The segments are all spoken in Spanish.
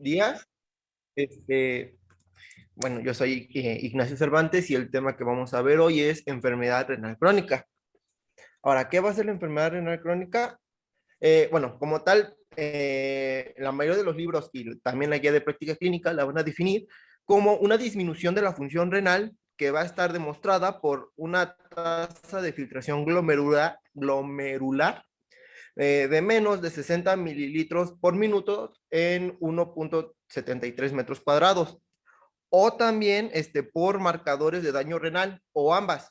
días. Este, bueno, yo soy Ignacio Cervantes y el tema que vamos a ver hoy es enfermedad renal crónica. Ahora, ¿qué va a ser la enfermedad renal crónica? Bueno, como tal, la mayoría de los libros y también la guía de práctica clínica la van a definir como una disminución de la función renal que va a estar demostrada por una tasa de filtración glomerular de menos de 60 mililitros por minuto en 1,73 metros cuadrados, o también por marcadores de daño renal, o ambas,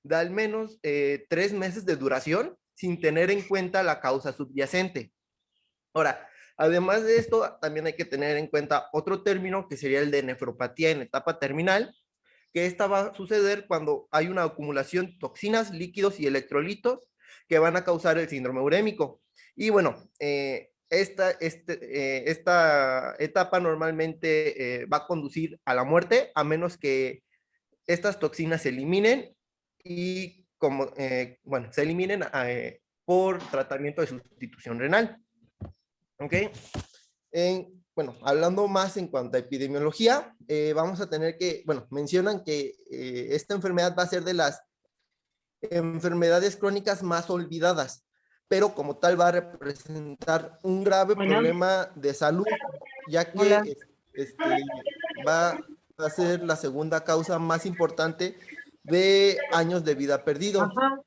de al menos 3 meses de duración sin tener en cuenta la causa subyacente. Ahora, además de esto, también hay que tener en cuenta otro término que sería el de nefropatía en etapa terminal, que esta va a suceder cuando hay una acumulación de toxinas, líquidos y electrolitos que van a causar el síndrome urémico. Y bueno, esta etapa normalmente va a conducir a la muerte, a menos que estas toxinas se eliminen y bueno, se eliminen por tratamiento de sustitución renal. ¿Ok? Bueno, hablando más en cuanto a epidemiología, vamos a tener que, bueno, mencionan que esta enfermedad va a ser de las enfermedades crónicas más olvidadas, pero como tal va a representar un grave Bueno, problema de salud, ya hola. que va a ser la segunda causa más importante de años de vida perdidos. Ajá.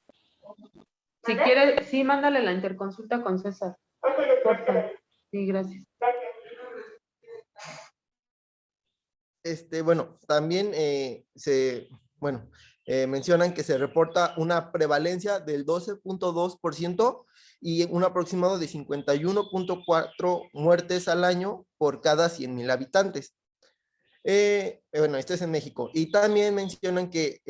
Si quieres, sí, mándale la interconsulta con César. Por favor. Sí, gracias. Bueno, también bueno, mencionan que se reporta una prevalencia del 12,2% y un aproximado de 51,4 muertes al año por cada 100,000 habitantes. Bueno, este es en México. Y también mencionan que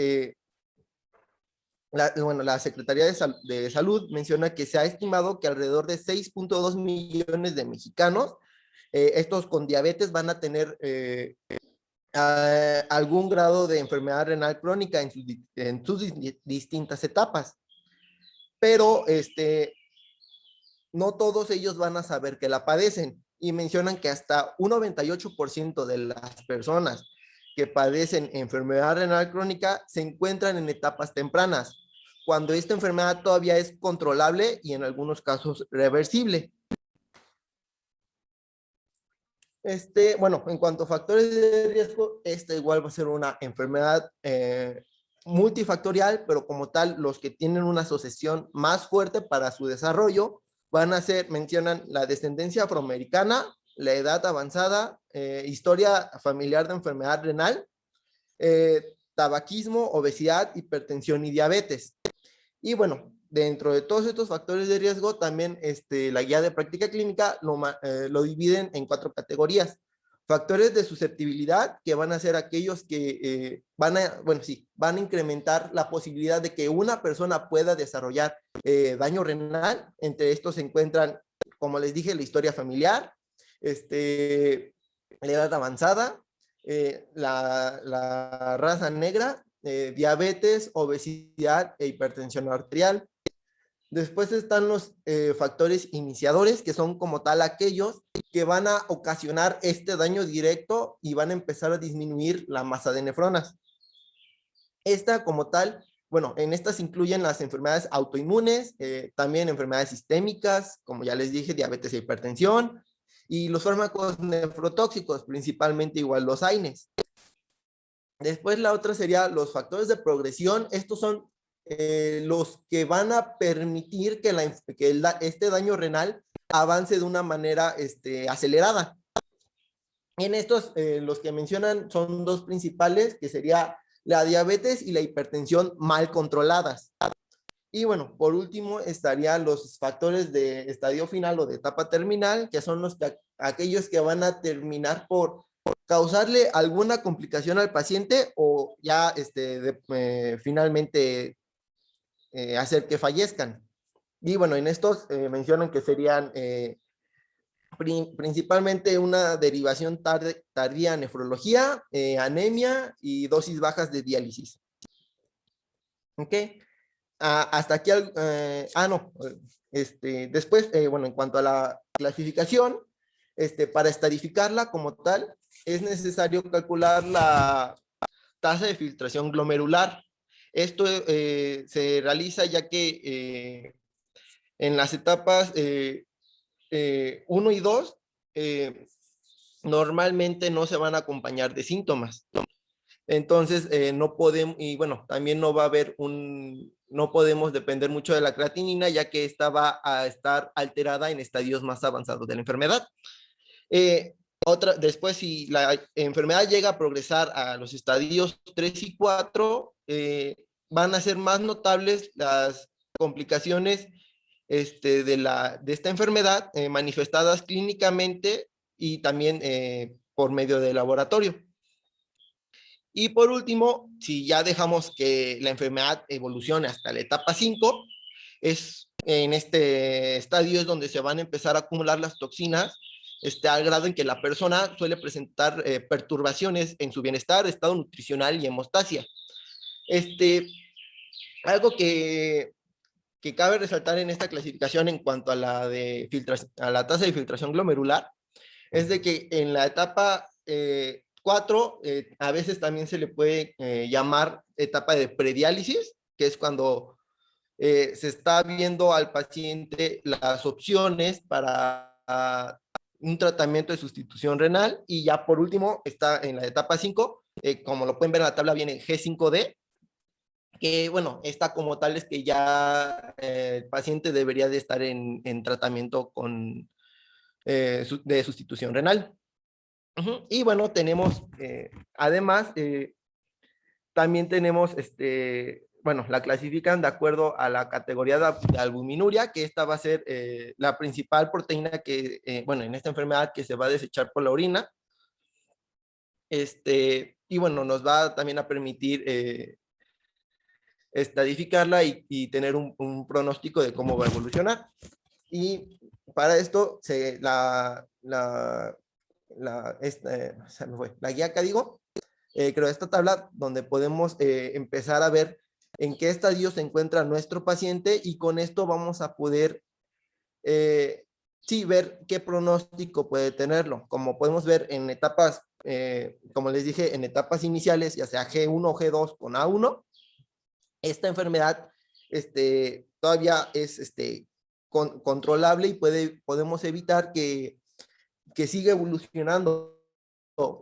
bueno, la Secretaría de Salud menciona que se ha estimado que alrededor de 6,2 millones de mexicanos, estos con diabetes, van a tener algún grado de enfermedad renal crónica en sus distintas etapas. Pero no todos ellos van a saber que la padecen y mencionan que hasta un 98% de las personas que padecen enfermedad renal crónica se encuentran en etapas tempranas, cuando esta enfermedad todavía es controlable y en algunos casos reversible. Bueno, en cuanto a factores de riesgo, esta igual va a ser una enfermedad multifactorial, pero como tal, los que tienen una asociación más fuerte para su desarrollo van a ser, mencionan la descendencia afroamericana, la edad avanzada, historia familiar de enfermedad renal, tabaquismo, obesidad, hipertensión y diabetes. Y bueno, dentro de todos estos factores de riesgo, también la guía de práctica clínica lo dividen en 4 categorías. Factores de susceptibilidad, que van a ser aquellos que van a incrementar la posibilidad de que una persona pueda desarrollar daño renal. Entre estos se encuentran, como les dije, la historia familiar, la edad avanzada, la raza negra, diabetes, obesidad e hipertensión arterial. Después están los factores iniciadores, que son como tal aquellos que van a ocasionar este daño directo y van a empezar a disminuir la masa de nefronas. Esta como tal, bueno, en estas incluyen las enfermedades autoinmunes, también enfermedades sistémicas, como ya les dije, diabetes e hipertensión, y los fármacos nefrotóxicos, principalmente igual los AINES. Después la otra sería los factores de progresión. Estos son los que van a permitir que este daño renal avance de una manera acelerada. En estos, los que mencionan son 2 principales, que sería la diabetes y la hipertensión mal controladas. Y bueno, por último estarían los factores de estadio final o de etapa terminal, que son aquellos que van a terminar por causarle alguna complicación al paciente o ya finalmente hacer que fallezcan. Y bueno, en estos mencionan que serían principalmente una derivación tardía nefrología, anemia y dosis bajas de diálisis. ¿Ok? Hasta aquí, no, después, bueno, en cuanto a la clasificación, para estadificarla como tal, es necesario calcular la tasa de filtración glomerular. Esto se realiza ya que en las etapas 1 y 2 normalmente no se van a acompañar de síntomas. Entonces, no podemos, y bueno, también no va a haber no podemos depender mucho de la creatinina, ya que esta va a estar alterada en estadios más avanzados de la enfermedad. Después, si la enfermedad llega a progresar a los estadios 3 y 4, van a ser más notables las complicaciones de esta enfermedad manifestadas clínicamente y también por medio del laboratorio. Y por último, si ya dejamos que la enfermedad evolucione hasta la etapa 5, en este estadio es donde se van a empezar a acumular las toxinas, al grado en que la persona suele presentar perturbaciones en su bienestar, estado nutricional y hemostasia. Algo que cabe resaltar en esta clasificación en cuanto a a la tasa de filtración glomerular es de que en la etapa 4 a veces también se le puede llamar etapa de prediálisis, que es cuando se está viendo al paciente las opciones para un tratamiento de sustitución renal, y ya por último está en la etapa 5, como lo pueden ver en la tabla viene G5D, que bueno, esta como tal es que ya el paciente debería de estar en tratamiento de sustitución renal. Y bueno, tenemos, además, también tenemos, bueno, la clasifican de acuerdo a la categoría de albuminuria, que esta va a ser la principal proteína que, bueno, en esta enfermedad que se va a desechar por la orina. Y bueno, nos va también a permitir estadificarla y tener un pronóstico de cómo va a evolucionar. Y para esto, se me fue, la guía que digo, creo esta tabla donde podemos empezar a ver en qué estadio se encuentra nuestro paciente, y con esto vamos a poder sí ver qué pronóstico puede tenerlo. Como podemos ver en etapas, como les dije, en etapas iniciales, ya sea G1 o G2 con A1, esta enfermedad todavía es controlable y podemos evitar que siga evolucionando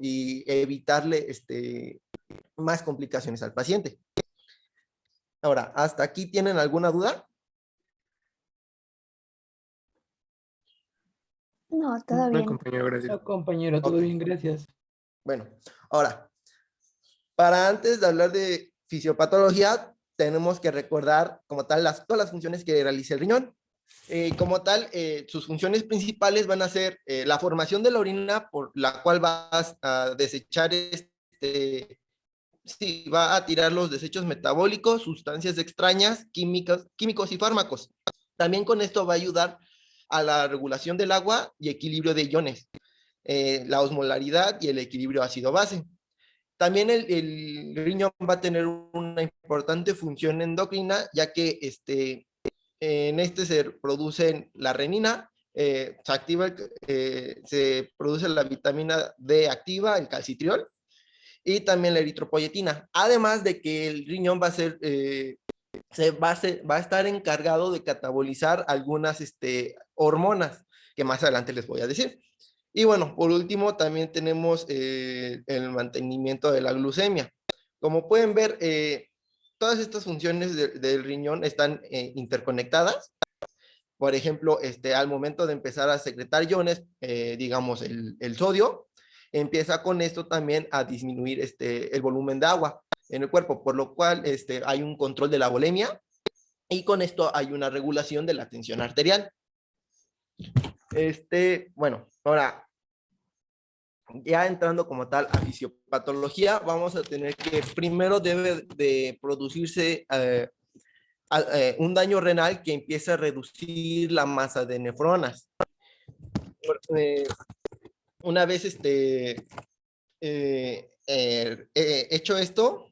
y evitarle más complicaciones al paciente. Ahora, ¿hasta aquí tienen alguna duda? No, todo No, bien. compañero, gracias. No, compañero, todo Ok. bien, gracias. Bueno, ahora, para antes de hablar de fisiopatología, tenemos que recordar como tal todas las funciones que realiza el riñón. Como tal, sus funciones principales van a ser la formación de la orina, por la cual vas a desechar sí, va a tirar los desechos metabólicos, sustancias extrañas, químicos y fármacos. También con esto va a ayudar a la regulación del agua y equilibrio de iones, la osmolaridad y el equilibrio ácido-base. También el riñón va a tener una importante función endocrina, ya que en se produce la renina, se produce la vitamina D activa, el calcitriol, y también la eritropoyetina. Además de que el riñón va a estar encargado de catabolizar algunas hormonas, que más adelante les voy a decir. Y bueno, por último, también tenemos el mantenimiento de la glucemia. Como pueden ver, todas estas funciones del riñón están interconectadas. Por ejemplo, al momento de empezar a secretar iones, digamos el sodio, empieza con esto también a disminuir el volumen de agua en el cuerpo, por lo cual hay un control de la volemia, y con esto hay una regulación de la tensión arterial. Bueno, ahora, ya entrando como tal a fisiopatología, vamos a tener que primero debe de producirse un daño renal que empieza a reducir la masa de nefronas. Una vez hecho esto,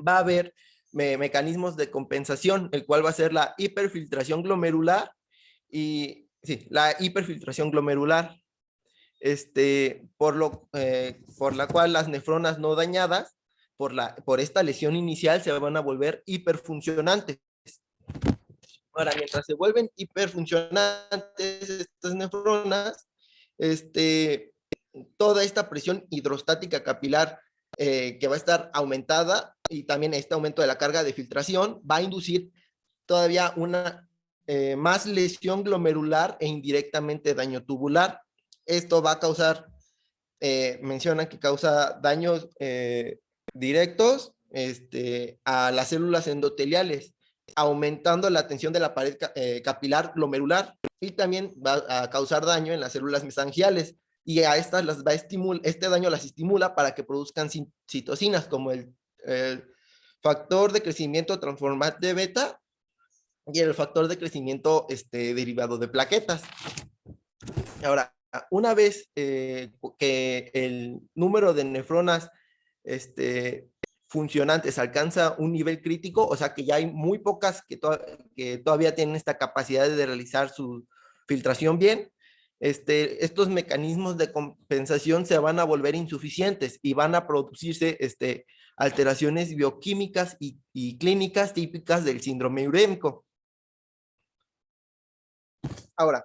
va a haber mecanismos de compensación, el cual va a ser la hiperfiltración glomerular y Sí, la hiperfiltración glomerular, por la cual las nefronas no dañadas por esta lesión inicial se van a volver hiperfuncionantes. Ahora, mientras se vuelven hiperfuncionantes estas nefronas, toda esta presión hidrostática capilar que va a estar aumentada y también este aumento de la carga de filtración va a inducir todavía una más lesión glomerular e indirectamente daño tubular. Esto va a causar, mencionan que causa daños directos a las células endoteliales, aumentando la tensión de la pared capilar glomerular y también va a causar daño en las células mesangiales y a estas las va a estimular, este daño las estimula para que produzcan citocinas como el factor de crecimiento transformante beta y el factor de crecimiento derivado de plaquetas. Ahora, una vez que el número de nefronas funcionantes alcanza un nivel crítico, o sea que ya hay muy pocas que todavía tienen esta capacidad de realizar su filtración bien, estos mecanismos de compensación se van a volver insuficientes y van a producirse alteraciones bioquímicas y clínicas típicas del síndrome urémico. Ahora,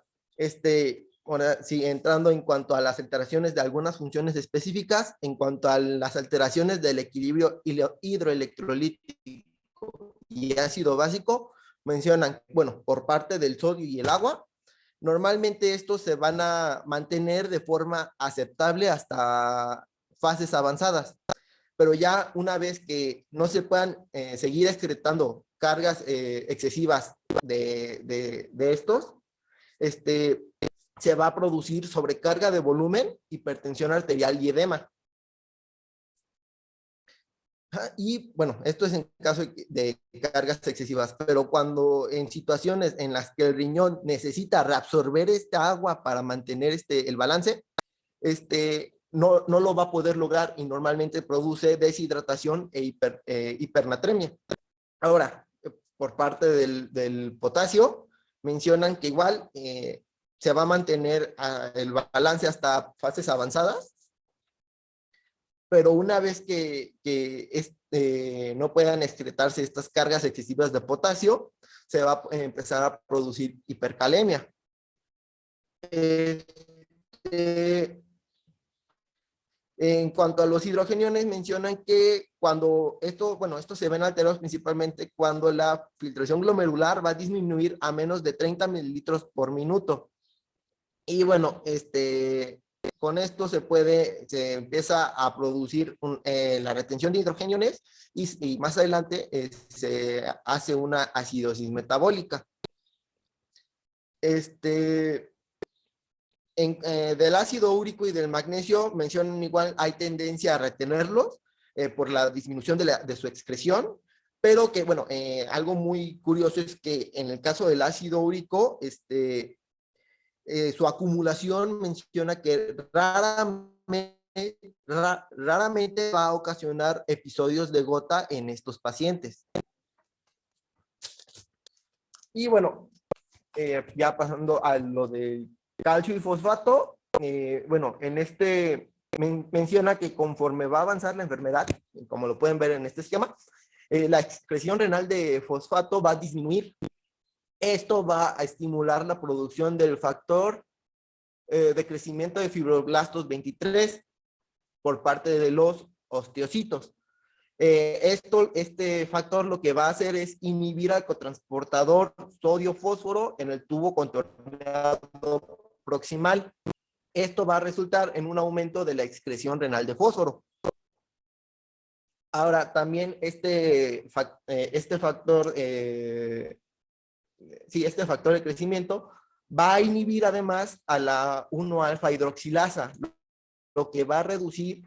sí, entrando en cuanto a las alteraciones de algunas funciones específicas, en cuanto a las alteraciones del equilibrio hidroelectrolítico y ácido básico, mencionan, bueno, por parte del sodio y el agua, normalmente estos se van a mantener de forma aceptable hasta fases avanzadas, pero ya una vez que no se puedan seguir excretando cargas excesivas de estos, se va a producir sobrecarga de volumen, hipertensión arterial y edema. Y bueno, esto es en caso de cargas excesivas, pero cuando en situaciones en las que el riñón necesita reabsorber esta agua para mantener el balance, no lo va a poder lograr y normalmente produce deshidratación e hipernatremia. Ahora, por parte del potasio, mencionan que igual se va a mantener el balance hasta fases avanzadas, pero una vez que no puedan excretarse estas cargas excesivas de potasio, se va a empezar a producir hipercalemia. En cuanto a los hidrogeniones, mencionan que cuando esto se ven alterados principalmente cuando la filtración glomerular va a disminuir a menos de 30 mililitros por minuto. Y bueno, con esto se empieza a producir la retención de hidrogeniones y más adelante se hace una acidosis metabólica. Del ácido úrico y del magnesio mencionan igual hay tendencia a retenerlos por la disminución de su excreción, pero que bueno, algo muy curioso es que en el caso del ácido úrico, su acumulación menciona que raramente va a ocasionar episodios de gota en estos pacientes. Y bueno, ya pasando a lo del calcio y fosfato, bueno, menciona que conforme va a avanzar la enfermedad, como lo pueden ver en este esquema, la excreción renal de fosfato va a disminuir. Esto va a estimular la producción del factor de crecimiento de fibroblastos 23 por parte de los osteocitos. Este factor lo que va a hacer es inhibir al cotransportador sodio-fósforo en el tubo contorneado proximal. Esto va a resultar en un aumento de la excreción renal de fósforo. Ahora, también este factor de crecimiento va a inhibir además a la 1-alfa hidroxilasa, lo que va a reducir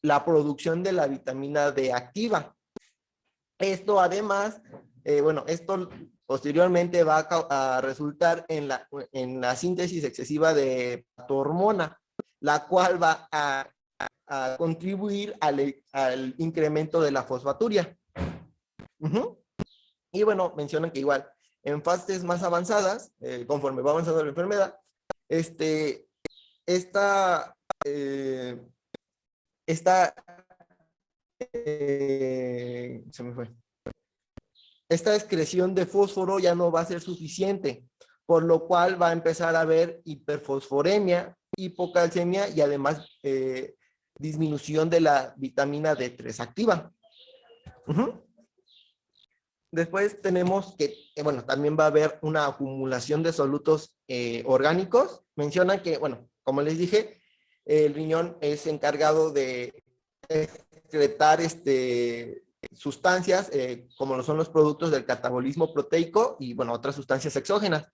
la producción de la vitamina D activa. Esto además, esto posteriormente va a resultar en la síntesis excesiva de hormona, la cual va a contribuir al incremento de la fosfaturia. Y bueno, mencionan que igual en fases más avanzadas, conforme va avanzando la enfermedad, esta, se me fue. Esta excreción de fósforo ya no va a ser suficiente, por lo cual va a empezar a haber hiperfosforemia, hipocalcemia y además disminución de la vitamina D3 activa. Después tenemos que, bueno, también va a haber una acumulación de solutos orgánicos. Mencionan que, bueno, como les dije, el riñón es encargado de excretar sustancias como lo son los productos del catabolismo proteico y, bueno, otras sustancias exógenas.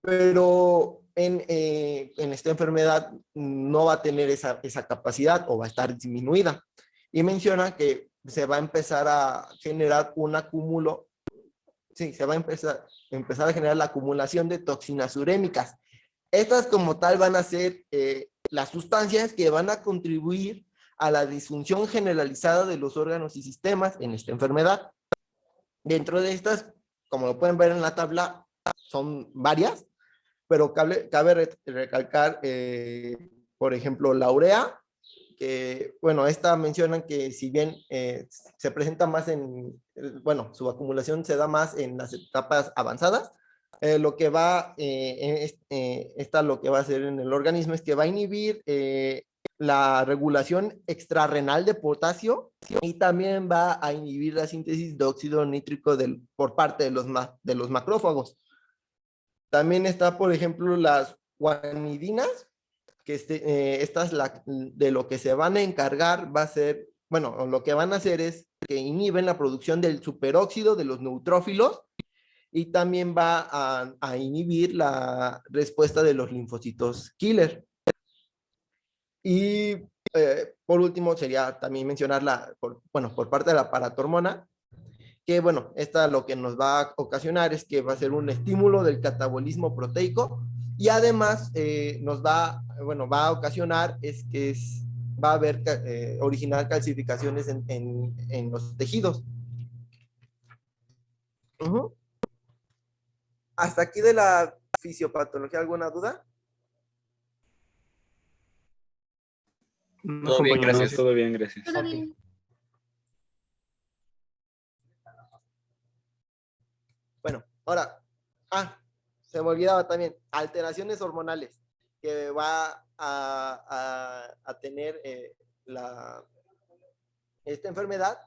Pero en esta enfermedad no va a tener esa capacidad o va a estar disminuida. Y menciona que se va a empezar a generar un acúmulo, sí, se va a empezar a generar la acumulación de toxinas urémicas. Estas como tal van a ser las sustancias que van a contribuir a la disfunción generalizada de los órganos y sistemas en esta enfermedad. Dentro de estas, como lo pueden ver en la tabla, son varias, pero cabe recalcar, por ejemplo, la urea, que, bueno, esta mencionan que si bien se presenta más bueno, su acumulación se da más en las etapas avanzadas, lo que va, lo que va a hacer en el organismo es que va a inhibir la regulación extrarrenal de potasio y también va a inhibir la síntesis de óxido nítrico por parte de los macrófagos. También está, por ejemplo, las guanidinas, que estas de lo que se van a encargar va a ser, bueno, lo que van a hacer es que inhiben la producción del superóxido de los neutrófilos y también va a inhibir la respuesta de los linfocitos killer. Y por último sería también mencionar por parte de la paratormona, que bueno, esta lo que nos va a ocasionar es que va a ser un estímulo del catabolismo proteico y además nos va a ocasionar va a haber originar calcificaciones en los tejidos. ¿Hasta aquí de la fisiopatología alguna duda? Todo bien, gracias, todo bien, gracias. Todo bien. Bueno, ahora, se me olvidaba también, alteraciones hormonales que va a tener esta enfermedad.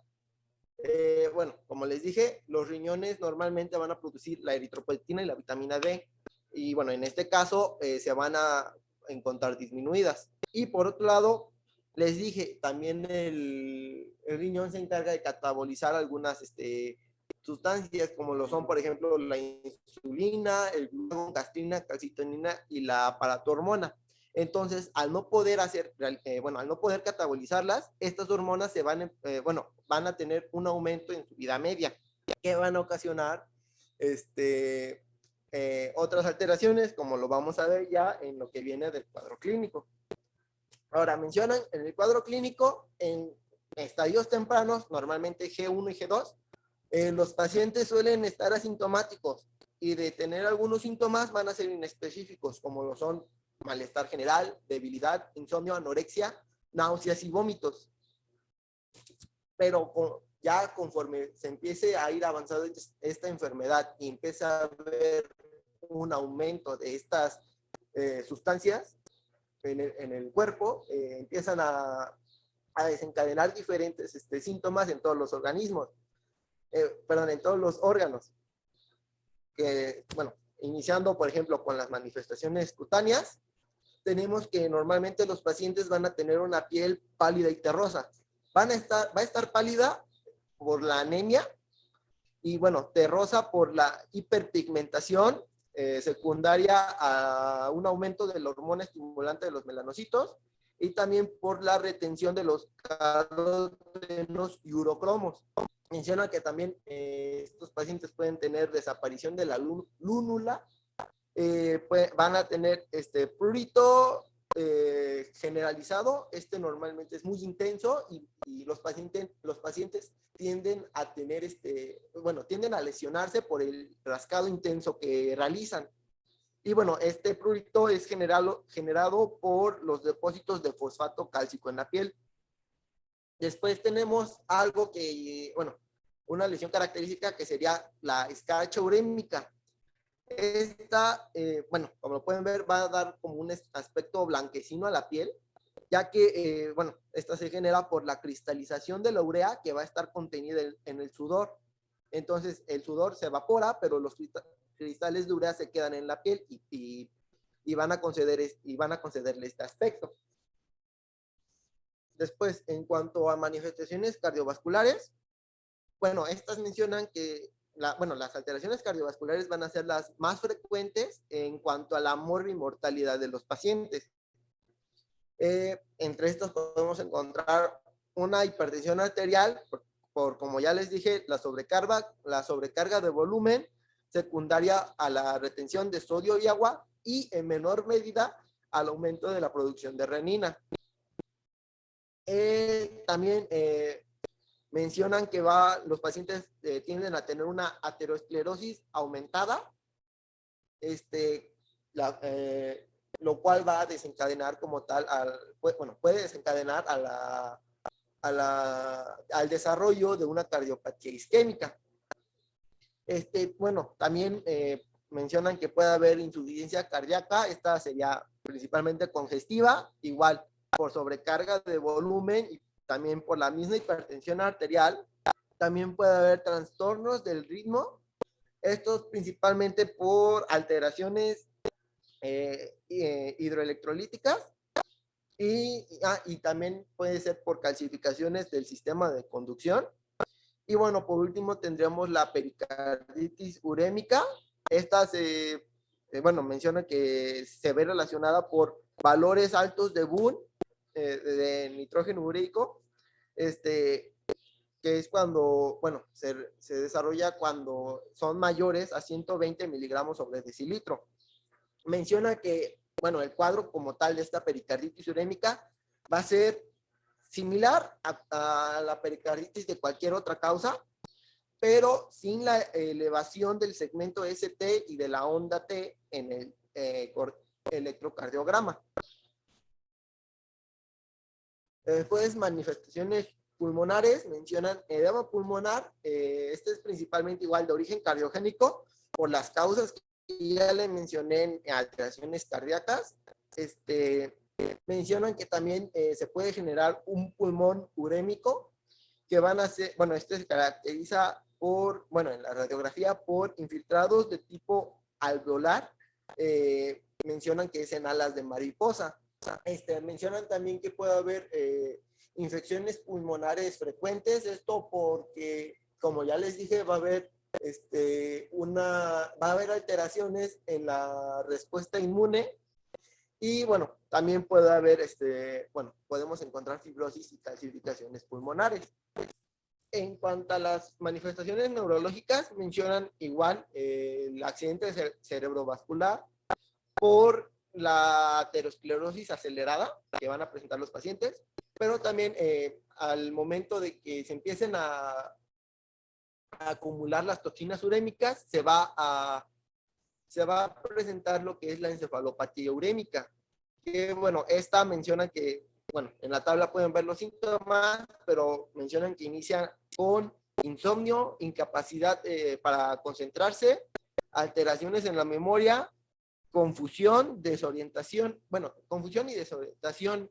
Bueno, como les dije, los riñones normalmente van a producir la eritropoyetina y la vitamina D. Y bueno, en este caso se van a encontrar disminuidas. Y por otro lado, les dije, también el riñón se encarga de catabolizar algunas sustancias como lo son, por ejemplo, la insulina, el glucagón, gastrina, calcitonina y la paratormona. Entonces, al no poder catabolizarlas, estas hormonas van a tener un aumento en su vida media, que van a ocasionar otras alteraciones, como lo vamos a ver ya en lo que viene del cuadro clínico. Ahora, mencionan en el cuadro clínico, en estadios tempranos, normalmente G1 y G2, los pacientes suelen estar asintomáticos y de tener algunos síntomas van a ser inespecíficos, como lo son malestar general, debilidad, insomnio, anorexia, náuseas y vómitos. Pero ya conforme se empiece a ir avanzando esta enfermedad y empieza a haber un aumento de estas sustancias en el cuerpo, empiezan a desencadenar diferentes síntomas en todos los organismos, en todos los órganos. Bueno, iniciando, por ejemplo, con las manifestaciones cutáneas, tenemos que normalmente los pacientes van a tener una piel pálida y terrosa. Va a estar pálida por la anemia y, bueno, terrosa por la hiperpigmentación secundaria a un aumento de la hormona estimulante de los melanocitos y también por la retención de los carotenos y urocromos. Menciona que también estos pacientes pueden tener desaparición de la lúnula, van a tener prurito, generalizado, normalmente es muy intenso y los pacientes tienden a tener tienden a lesionarse por el rascado intenso que realizan. Y bueno, este prurito es generado por los depósitos de fosfato cálcico en la piel. Después tenemos algo que, bueno, una lesión característica que sería la escarcha urémica. Esta, bueno, como lo pueden ver, va a dar como un aspecto blanquecino a la piel, ya que, bueno, esta se genera por la cristalización de la urea que va a estar contenida en el sudor. Entonces, el sudor se evapora, pero los cristales de urea se quedan en la piel y van a concederle este aspecto. Después, en cuanto a manifestaciones cardiovasculares, bueno, estas mencionan que las alteraciones cardiovasculares van a ser las más frecuentes en cuanto a la morbimortalidad de los pacientes. Entre estos podemos encontrar una hipertensión arterial, como ya les dije, la sobrecarga de volumen, secundaria a la retención de sodio y agua, y en menor medida al aumento de la producción de renina. También mencionan que los pacientes tienden a tener una aterosclerosis aumentada, lo cual va a desencadenar como tal, puede desencadenar al desarrollo de una cardiopatía isquémica. Bueno, también mencionan que puede haber insuficiencia cardíaca, esta sería principalmente congestiva, igual por sobrecarga de volumen y también por la misma hipertensión arterial. También puede haber trastornos del ritmo, estos principalmente por alteraciones hidroelectrolíticas y también puede ser por calcificaciones del sistema de conducción. Y bueno, por último tendríamos la pericarditis urémica. Esta menciona que se ve relacionada por valores altos de BUN, de nitrógeno ureico, que es cuando, bueno, se desarrolla cuando son mayores a 120 miligramos sobre decilitro. Menciona que, bueno, el cuadro como tal de esta pericarditis urémica va a ser similar a la pericarditis de cualquier otra causa, pero sin la elevación del segmento ST y de la onda T en el electrocardiograma. Después, manifestaciones pulmonares, mencionan edema pulmonar, este es principalmente igual de origen cardiogénico, por las causas que ya le mencioné en alteraciones cardíacas. Mencionan que también se puede generar un pulmón urémico, que van a ser, bueno, este se caracteriza por, bueno, en la radiografía por infiltrados de tipo alveolar, mencionan que es en alas de mariposa. Mencionan también que puede haber infecciones pulmonares frecuentes, esto porque, como ya les dije, va a haber alteraciones en la respuesta inmune. Y bueno, también puede haber, podemos encontrar fibrosis y calcificaciones pulmonares. En cuanto a las manifestaciones neurológicas, mencionan igual el accidente cerebrovascular por la aterosclerosis acelerada que van a presentar los pacientes, pero también al momento de que se empiecen a acumular las toxinas urémicas, se va a presentar lo que es la encefalopatía urémica, que bueno, esta menciona que, bueno, en la tabla pueden ver los síntomas, pero mencionan que inician con insomnio, incapacidad para concentrarse, alteraciones en la memoria, confusión y desorientación,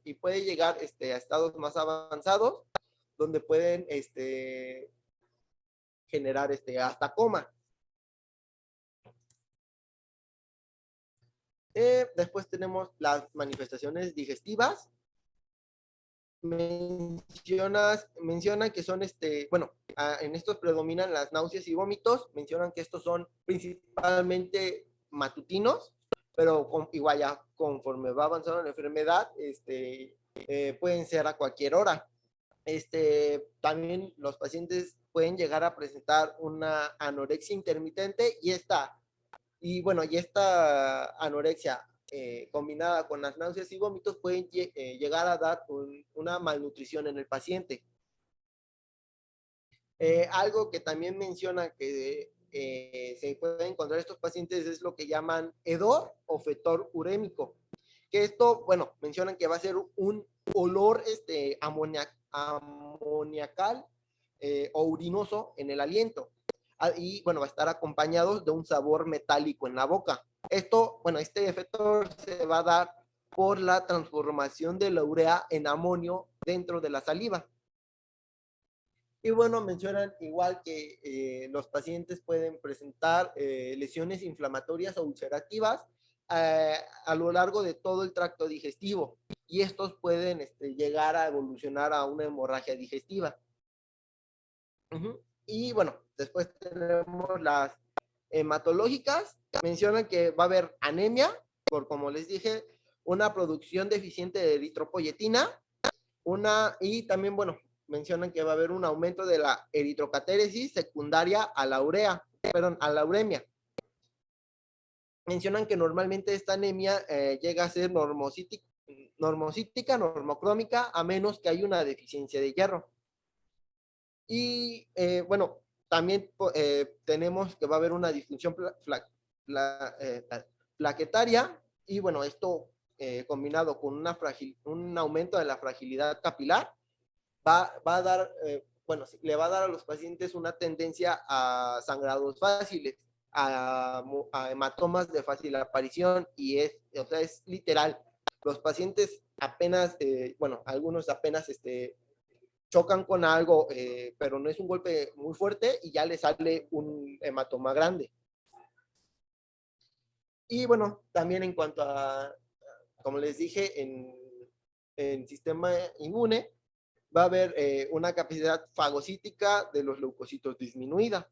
y puede llegar a estados más avanzados, donde pueden generar hasta coma. Después tenemos las manifestaciones digestivas. Menciona que son, en estos predominan las náuseas y vómitos. Mencionan que estos son principalmente matutinos, pero igual ya conforme va avanzando la enfermedad, pueden ser a cualquier hora. También los pacientes pueden llegar a presentar una anorexia intermitente y esta anorexia combinada con las náuseas y vómitos pueden llegar a dar una malnutrición en el paciente. Algo que también menciona que se puede encontrar en estos pacientes es lo que llaman hedor o fetor urémico, que esto, bueno, mencionan que va a ser un olor amoniacal o urinoso en el aliento. Y bueno, va a estar acompañado de un sabor metálico en la boca. Esto, bueno, este efecto se va a dar por la transformación de la urea en amonio dentro de la saliva. Y bueno, mencionan igual que los pacientes pueden presentar lesiones inflamatorias o ulcerativas a lo largo de todo el tracto digestivo. Y estos pueden llegar a evolucionar a una hemorragia digestiva. Y bueno, después tenemos las hematológicas. Mencionan que va a haber anemia, por como les dije, una producción deficiente de eritropoyetina, y también, bueno, mencionan que va a haber un aumento de la eritrocatéresis secundaria a la uremia. Mencionan que normalmente esta anemia llega a ser normocítica, normocrómica, a menos que haya una deficiencia de hierro. Y bueno, también tenemos que va a haber una disfunción plaquetaria, y bueno, esto combinado con un aumento de la fragilidad capilar, va a dar, bueno, le va a dar a los pacientes una tendencia a sangrados fáciles, a hematomas de fácil aparición, y o sea, es literal. Los pacientes apenas, bueno, algunos apenas chocan con algo, pero no es un golpe muy fuerte y ya le sale un hematoma grande. Y bueno, también en cuanto a, como les dije, en sistema inmune, va a haber una capacidad fagocítica de los leucocitos disminuida.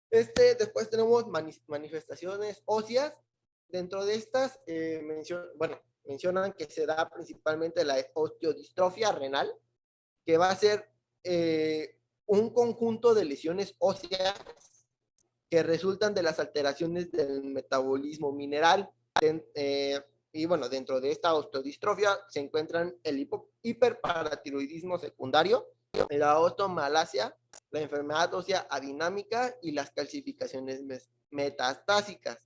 Después tenemos manifestaciones óseas. Dentro de estas, mencionan que se da principalmente la osteodistrofia renal, que va a ser un conjunto de lesiones óseas que resultan de las alteraciones del metabolismo mineral. Y bueno, dentro de esta osteodistrofia se encuentran el hiperparatiroidismo secundario, la osteomalacia, la enfermedad ósea adinámica y las calcificaciones metastásicas.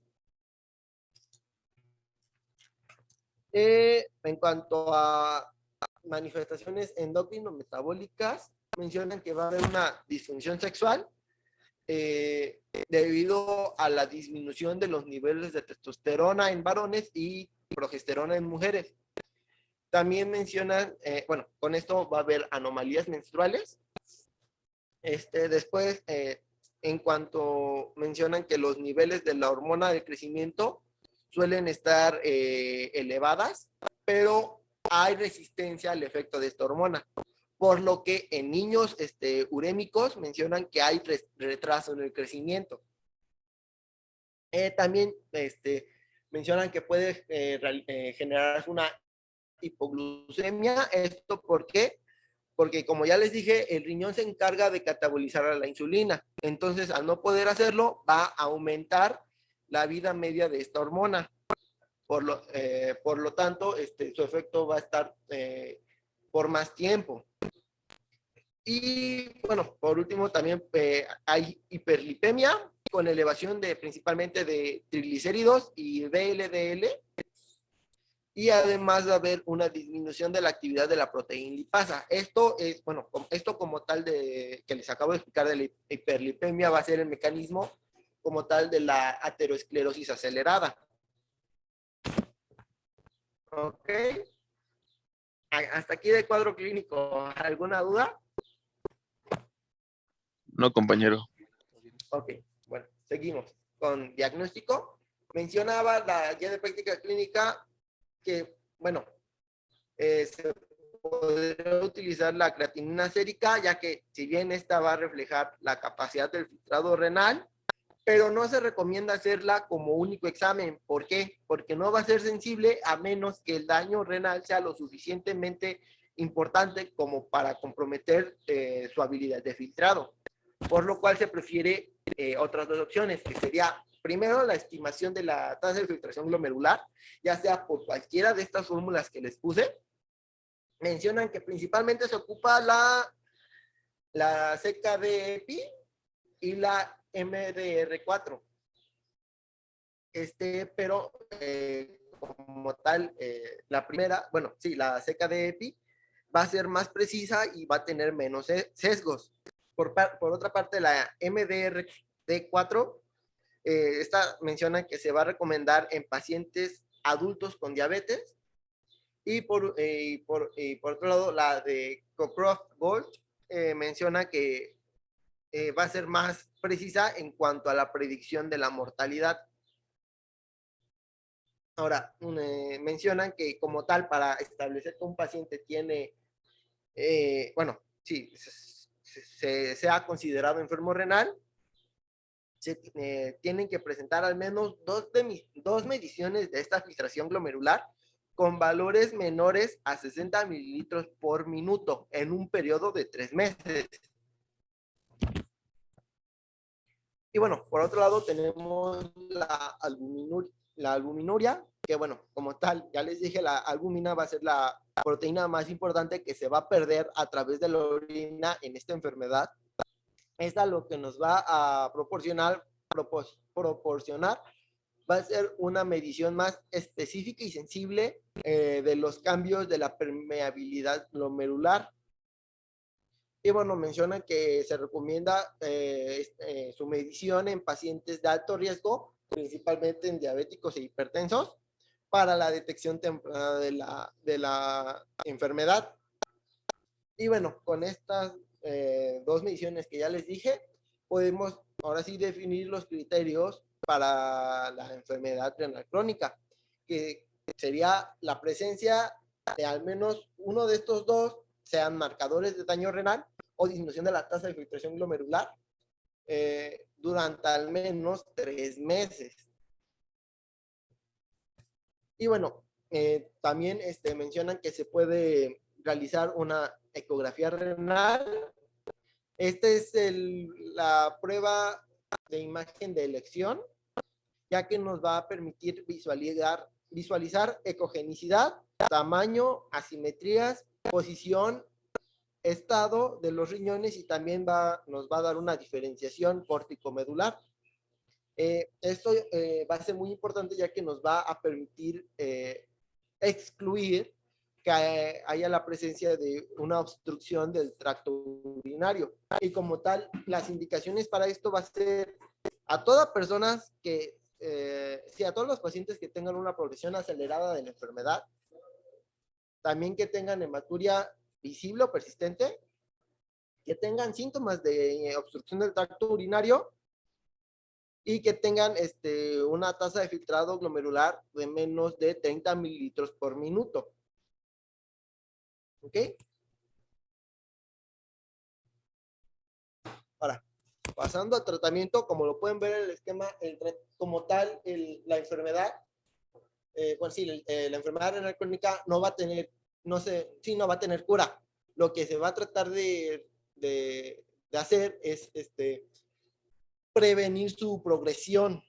En cuanto a manifestaciones endocrino-metabólicas, mencionan que va a haber una disfunción sexual debido a la disminución de los niveles de testosterona en varones y progesterona en mujeres. También mencionan, bueno, con esto va a haber anomalías menstruales. Después, en cuanto mencionan que los niveles de la hormona del crecimiento suelen estar elevadas, pero hay resistencia al efecto de esta hormona, por lo que en niños urémicos mencionan que hay retraso en el crecimiento. También mencionan que puede generar una hipoglucemia. ¿Esto por qué? Porque como ya les dije, el riñón se encarga de catabolizar a la insulina. Entonces, al no poder hacerlo, va a aumentar la vida media de esta hormona. Por lo tanto, su efecto va a estar por más tiempo. Y bueno, por último, también hay hiperlipemia con elevación principalmente de triglicéridos y VLDL. Y además va a haber una disminución de la actividad de la proteína lipasa. Esto es, bueno, esto como tal que les acabo de explicar de la hiperlipemia va a ser el mecanismo como tal de la aterosclerosis acelerada. Ok. Hasta aquí del cuadro clínico. ¿Alguna duda? No, compañero. Ok, bueno, seguimos con diagnóstico. Mencionaba la guía de práctica clínica que, bueno, se podría utilizar la creatinina sérica, ya que si bien esta va a reflejar la capacidad del filtrado renal, pero no se recomienda hacerla como único examen. ¿Por qué? Porque no va a ser sensible a menos que el daño renal sea lo suficientemente importante como para comprometer su habilidad de filtrado. Por lo cual se prefiere otras dos opciones, que sería primero la estimación de la tasa de filtración glomerular, ya sea por cualquiera de estas fórmulas que les puse. Mencionan que principalmente se ocupa la CKD-EPI y la MDR4. Pero como tal, la primera, bueno, sí, la CKD-EPI va a ser más precisa y va a tener menos sesgos. Por otra parte, la MDR4, esta menciona que se va a recomendar en pacientes adultos con diabetes. Y por otro lado, la de Cockcroft-Gold menciona que va a ser más precisa en cuanto a la predicción de la mortalidad. Ahora, mencionan que como tal, para establecer que un paciente tiene, bueno, sí, se ha considerado enfermo renal, tienen que presentar al menos dos mediciones de esta filtración glomerular con valores menores a 60 mililitros por minuto en un periodo de 3 meses. Y bueno, por otro lado tenemos la albuminuria, que bueno, como tal, ya les dije, la albúmina va a ser la proteína más importante que se va a perder a través de la orina en esta enfermedad. Esta lo que nos va a proporcionar va a ser una medición más específica y sensible de los cambios de la permeabilidad glomerular. Y bueno, menciona que se recomienda su medición en pacientes de alto riesgo, principalmente en diabéticos e hipertensos, para la detección temprana de la enfermedad. Y bueno, con estas dos mediciones que ya les dije, podemos ahora sí definir los criterios para la enfermedad renal crónica, que sería la presencia de al menos uno de estos dos, sean marcadores de daño renal o disminución de la tasa de filtración glomerular durante al menos 3 meses. Y bueno, también mencionan que se puede realizar una ecografía renal. Esta es la prueba de imagen de elección, ya que nos va a permitir visualizar ecogenicidad, tamaño, asimetrías, posición, estado de los riñones, y también nos va a dar una diferenciación córtico-medular. Esto va a ser muy importante, ya que nos va a permitir excluir que haya la presencia de una obstrucción del tracto urinario. Y como tal, las indicaciones para esto va a ser a todas personas que, sí, a todos los pacientes que tengan una progresión acelerada de la enfermedad, también que tengan hematuria visible o persistente, que tengan síntomas de obstrucción del tracto urinario y que tengan una tasa de filtrado glomerular de menos de 30 mililitros por minuto. ¿Ok? Ahora, pasando al tratamiento, como lo pueden ver en el esquema, como tal, la enfermedad, bueno, sí, la enfermedad renal crónica no va a tener, no va a tener cura. Lo que se va a tratar de hacer es prevenir su progresión,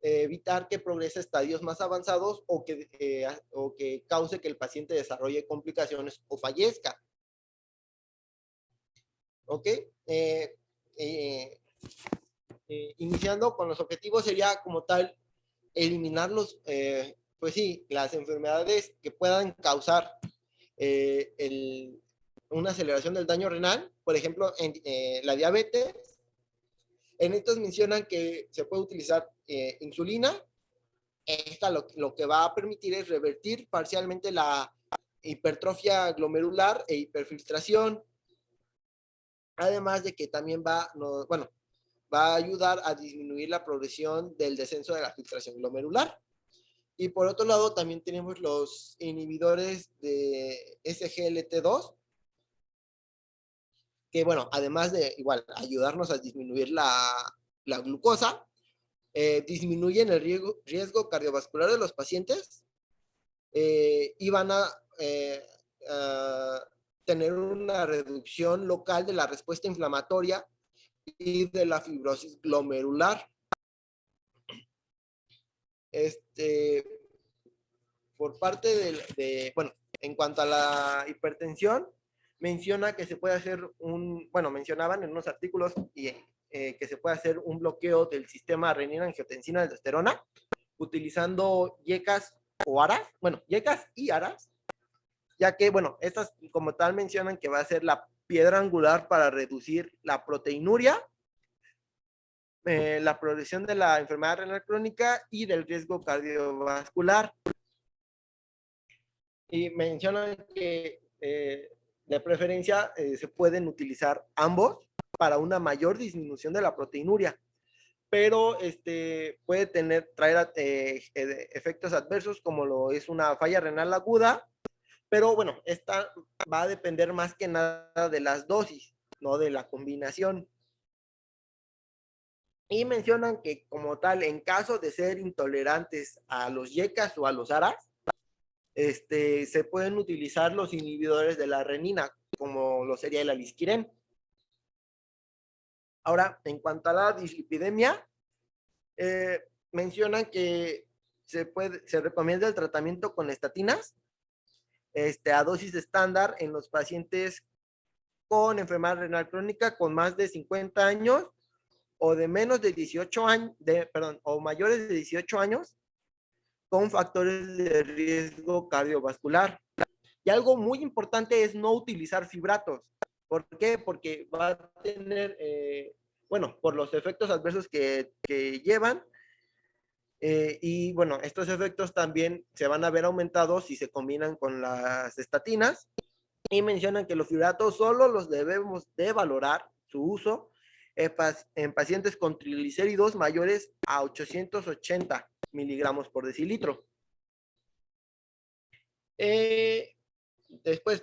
evitar que progrese a estadios más avanzados o que cause que el paciente desarrolle complicaciones o fallezca. ¿Ok? Iniciando con los objetivos sería como tal eliminar pues sí, las enfermedades que puedan causar una aceleración del daño renal, por ejemplo, en la diabetes. En estos mencionan que se puede utilizar insulina. Esta lo que va a permitir es revertir parcialmente la hipertrofia glomerular e hiperfiltración. Además de que también va a ayudar a disminuir la progresión del descenso de la filtración glomerular. Y por otro lado, también tenemos los inhibidores de SGLT2, que bueno, además de igual ayudarnos a disminuir la glucosa, disminuyen el riesgo cardiovascular de los pacientes y van a tener una reducción local de la respuesta inflamatoria y de la fibrosis glomerular. por parte bueno, en cuanto a la hipertensión, menciona que se puede hacer bueno, mencionaban en unos artículos que se puede hacer un bloqueo del sistema renina-angiotensina-aldosterona utilizando yecas o aras, bueno, yecas y aras, ya que, bueno, estas como tal mencionan que va a ser la piedra angular para reducir la proteinuria, la progresión de la enfermedad renal crónica y del riesgo cardiovascular. Y mencionan que de preferencia se pueden utilizar ambos para una mayor disminución de la proteinuria, pero puede traer efectos adversos como lo es una falla renal aguda, pero bueno, esta va a depender más que nada de las dosis, no de la combinación. Y mencionan que como tal, en caso de ser intolerantes a los yecas o a los aras, se pueden utilizar los inhibidores de la renina, como lo sería el alisquirén. Ahora, en cuanto a la dislipidemia, mencionan que se recomienda el tratamiento con estatinas a dosis estándar en los pacientes con enfermedad renal crónica con más de 50 años o de menos de 18 años, o mayores de 18 años con factores de riesgo cardiovascular. Y algo muy importante es no utilizar fibratos. ¿Por qué? Porque va a tener, bueno, por los efectos adversos que llevan. Y bueno, estos efectos también se van a ver aumentados si se combinan con las estatinas. Y mencionan que los fibratos solo los debemos de valorar su uso en pacientes con triglicéridos mayores a 880 miligramos por decilitro. Después,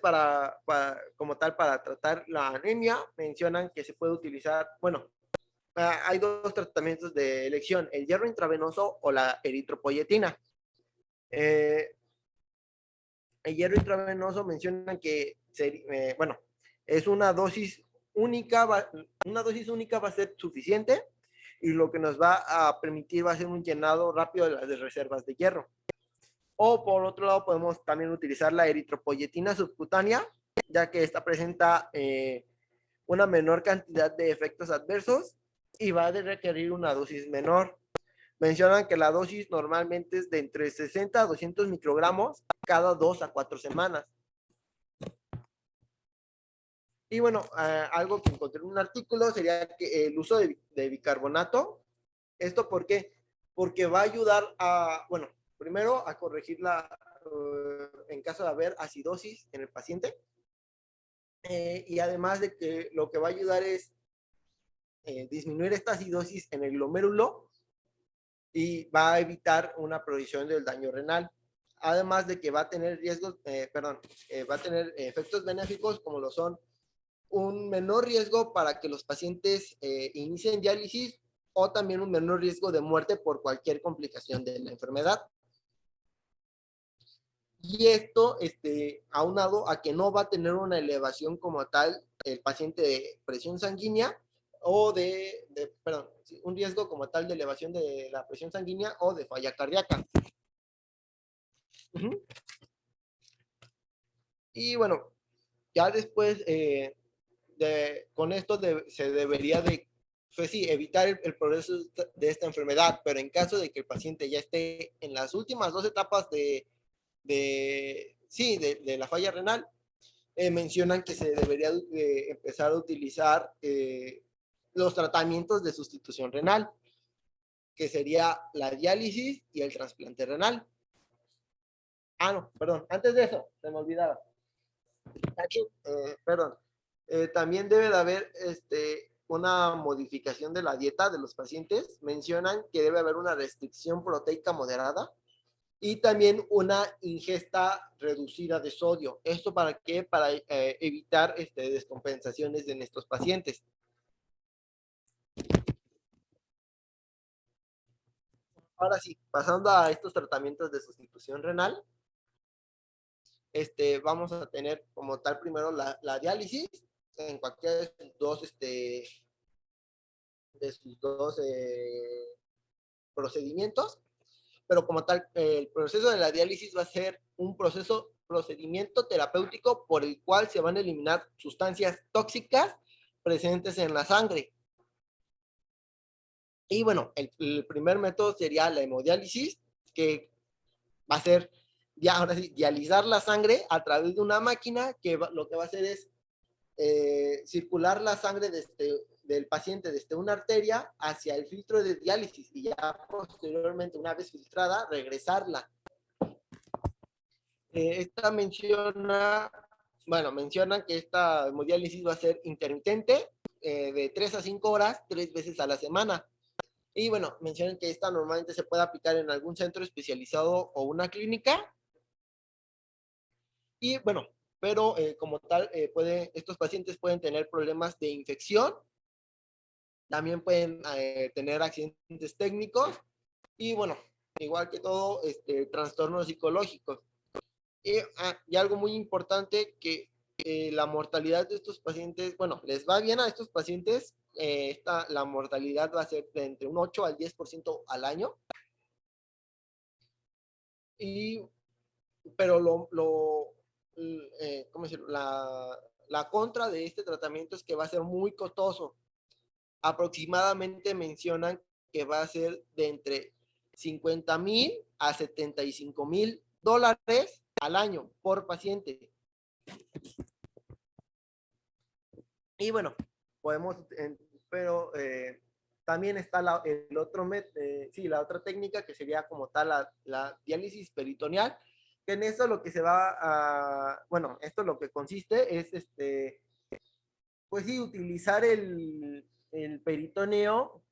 como tal, para tratar la anemia, mencionan que se puede utilizar, bueno, hay dos tratamientos de elección, el hierro intravenoso o la eritropoyetina. El hierro intravenoso mencionan que, bueno, es una dosis única va a ser suficiente y lo que nos va a permitir va a ser un llenado rápido de las reservas de hierro. O por otro lado podemos también utilizar la eritropoyetina subcutánea, ya que esta presenta una menor cantidad de efectos adversos y va a requerir una dosis menor. Mencionan que la dosis normalmente es de entre 60 a 200 microgramos cada 2 a 4 semanas. Y bueno, algo que encontré en un artículo sería que el uso de bicarbonato. ¿Esto por qué? Porque va a ayudar a, bueno, primero a corregir en caso de haber acidosis en el paciente. Y además de que lo que va a ayudar es disminuir esta acidosis en el glomérulo y va a evitar una progresión del daño renal. Además de que va a tener riesgos, va a tener efectos benéficos como lo son un menor riesgo para que los pacientes inicien diálisis o también un menor riesgo de muerte por cualquier complicación de la enfermedad. Y esto, aunado a que no va a tener una elevación como tal el paciente de presión sanguínea o un riesgo como tal de elevación de la presión sanguínea o de falla cardíaca. Y bueno, ya después con esto se debería de, pues sí, evitar el progreso de esta enfermedad, pero en caso de que el paciente ya esté en las últimas 2 etapas de la falla renal, mencionan que se debería empezar a utilizar los tratamientos de sustitución renal, que sería la diálisis y el trasplante renal. No, perdón, antes de eso, se me olvidaba. También debe de haber una modificación de la dieta de los pacientes. Mencionan que debe haber una restricción proteica moderada y también una ingesta reducida de sodio. ¿Esto para qué? Para evitar descompensaciones en estos pacientes. Ahora sí, pasando a estos tratamientos de sustitución renal, vamos a tener como tal primero la diálisis en cualquiera de sus dos procedimientos. pero como tal, el proceso de la diálisis va a ser un procedimiento terapéutico por el cual se van a eliminar sustancias tóxicas presentes en la sangre. Y bueno, el primer método sería la hemodiálisis, que va a ser, ya ahora sí, dializar la sangre a través de una máquina que lo que va a hacer es circular la sangre del paciente desde una arteria hacia el filtro de diálisis y ya posteriormente, una vez filtrada, regresarla. Esta menciona que esta hemodiálisis va a ser intermitente, de 3 a 5 horas, 3 veces a la semana. Y bueno, mencionan que esta normalmente se puede aplicar en algún centro especializado o una clínica. Y bueno, pero como tal, estos pacientes pueden tener problemas de infección, también pueden tener accidentes técnicos y bueno, igual que todo, trastornos psicológicos. Y algo muy importante que la mortalidad de estos pacientes, bueno, les va bien a estos pacientes, la mortalidad va a ser de entre un 8 al 10% al año. Pero ¿cómo decirlo? La contra de este tratamiento es que va a ser muy costoso. Aproximadamente mencionan que va a ser de entre 50,000 a 75,000 dólares al año por paciente. Y bueno, podemos, pero también está la otra técnica que sería como tal la diálisis peritoneal, que en eso lo que se va a, bueno, esto lo que consiste es, pues sí, utilizar el peritoneo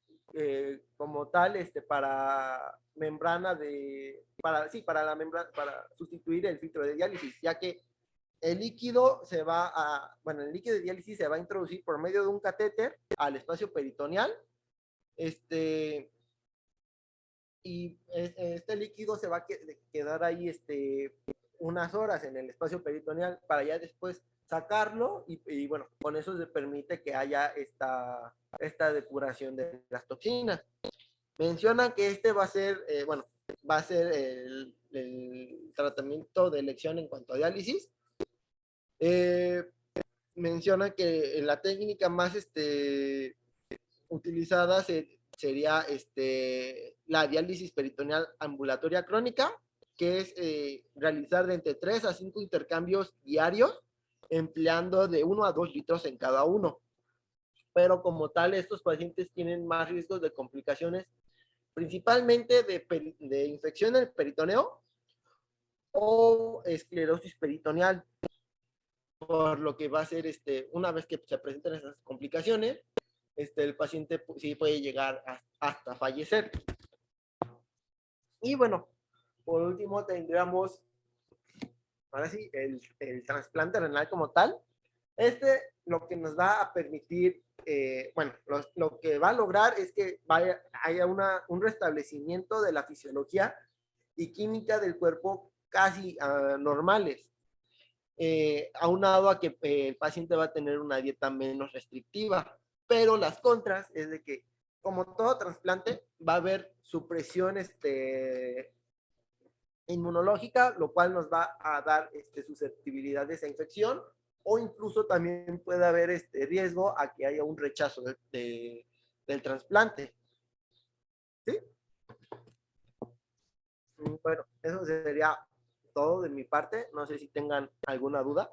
como tal, para membrana para la membrana, para sustituir el filtro de diálisis, ya que el líquido el líquido de diálisis se va a introducir por medio de un catéter al espacio peritoneal, y este líquido se va a quedar ahí, unas horas en el espacio peritoneal para ya después sacarlo y bueno, con eso se permite que haya esta depuración de las toxinas. Mencionan que va a ser, va a ser el tratamiento de elección en cuanto a diálisis. Menciona que la técnica más utilizada sería la diálisis peritoneal ambulatoria crónica, que es realizar de entre 3 a 5 intercambios diarios, empleando de 1 a 2 litros en cada uno. Pero como tal, estos pacientes tienen más riesgos de complicaciones, principalmente de infección del peritoneo o esclerosis peritoneal, por lo que va a ser, una vez que se presentan esas complicaciones, el paciente sí puede llegar hasta fallecer. Y bueno, por último tendríamos, ahora sí, el trasplante renal como tal. Lo que nos va a permitir, lo que va a lograr es que haya un restablecimiento de la fisiología y química del cuerpo casi normales, aunado a que el paciente va a tener una dieta menos restrictiva. Pero las contras es de que, como todo trasplante, va a haber supresión inmunológica, lo cual nos va a dar susceptibilidades a infección, o incluso también puede haber riesgo a que haya un rechazo del trasplante. ¿Sí? Bueno, eso sería todo de mi parte. No sé si tengan alguna duda.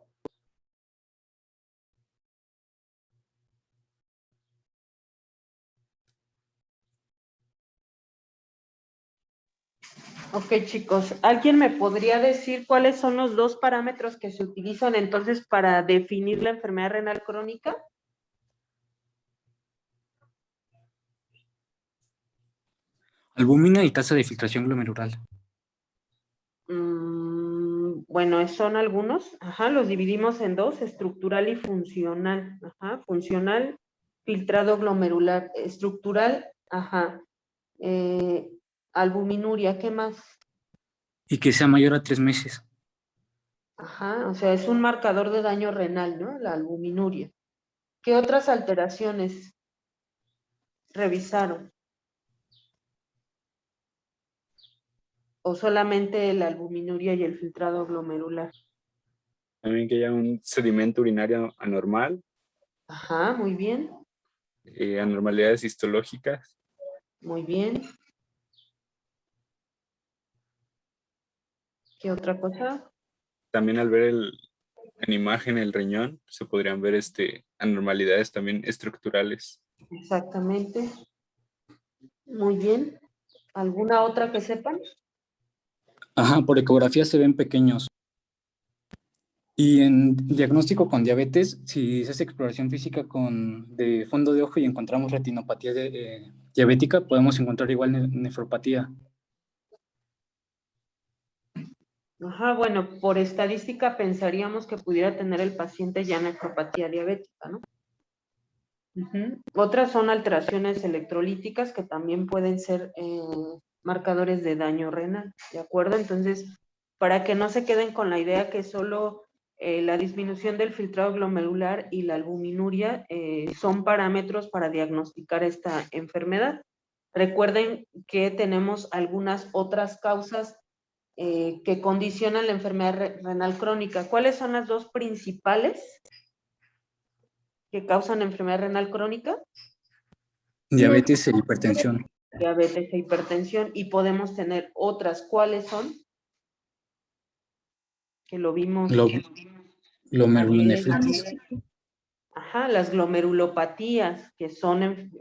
Ok, chicos, ¿alguien me podría decir cuáles son los dos parámetros que se utilizan entonces para definir la enfermedad renal crónica? Albúmina y tasa de filtración glomerular. Bueno, son algunos. Ajá, los dividimos en dos, estructural y funcional. Ajá, funcional, filtrado glomerular. Estructural, ajá. Albuminuria, ¿qué más? Y que sea mayor a 3 meses. Ajá, o sea, es un marcador de daño renal, ¿no? La albuminuria. ¿Qué otras alteraciones revisaron? ¿O solamente la albuminuria y el filtrado glomerular? También que haya un sedimento urinario anormal, Ajá, muy bien, anormalidades histológicas, muy bien. ¿Qué otra cosa? también al ver en imagen el riñón, se podrían ver anormalidades también estructurales. Exactamente. Muy bien. ¿Alguna otra que sepan? Ajá, por ecografía se ven pequeños. Y en diagnóstico con diabetes, si se hace exploración física de fondo de ojo y encontramos retinopatía diabética, podemos encontrar igual nefropatía. Ajá, bueno, por estadística pensaríamos que pudiera tener el paciente ya nefropatía diabética, ¿no? Ujú. Otras son alteraciones electrolíticas que también pueden ser marcadores de daño renal, ¿de acuerdo? Entonces, para que no se queden con la idea que solo la disminución del filtrado glomerular y la albuminuria son parámetros para diagnosticar esta enfermedad. Recuerden que tenemos algunas otras causas que condicionan la enfermedad renal crónica. ¿Cuáles son las dos principales que causan enfermedad renal crónica? Diabetes e hipertensión. Diabetes e hipertensión, y podemos tener otras. ¿Cuáles son? Que lo vimos. Glomerulonefritis. Ajá, las glomerulopatías, que son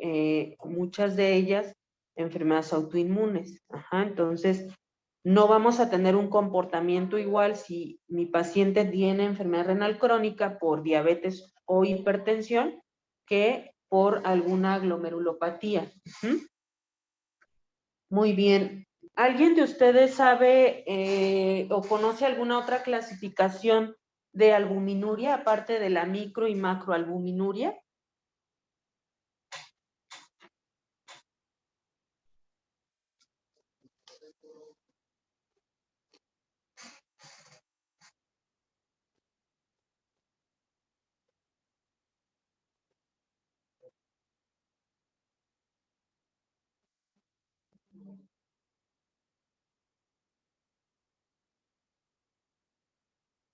muchas de ellas enfermedades autoinmunes. Ajá, entonces no vamos a tener un comportamiento igual si mi paciente tiene enfermedad renal crónica por diabetes o hipertensión que por alguna glomerulopatía. Ujú. Muy bien. ¿Alguien de ustedes sabe o conoce alguna otra clasificación de albuminuria aparte de la micro y macroalbuminuria?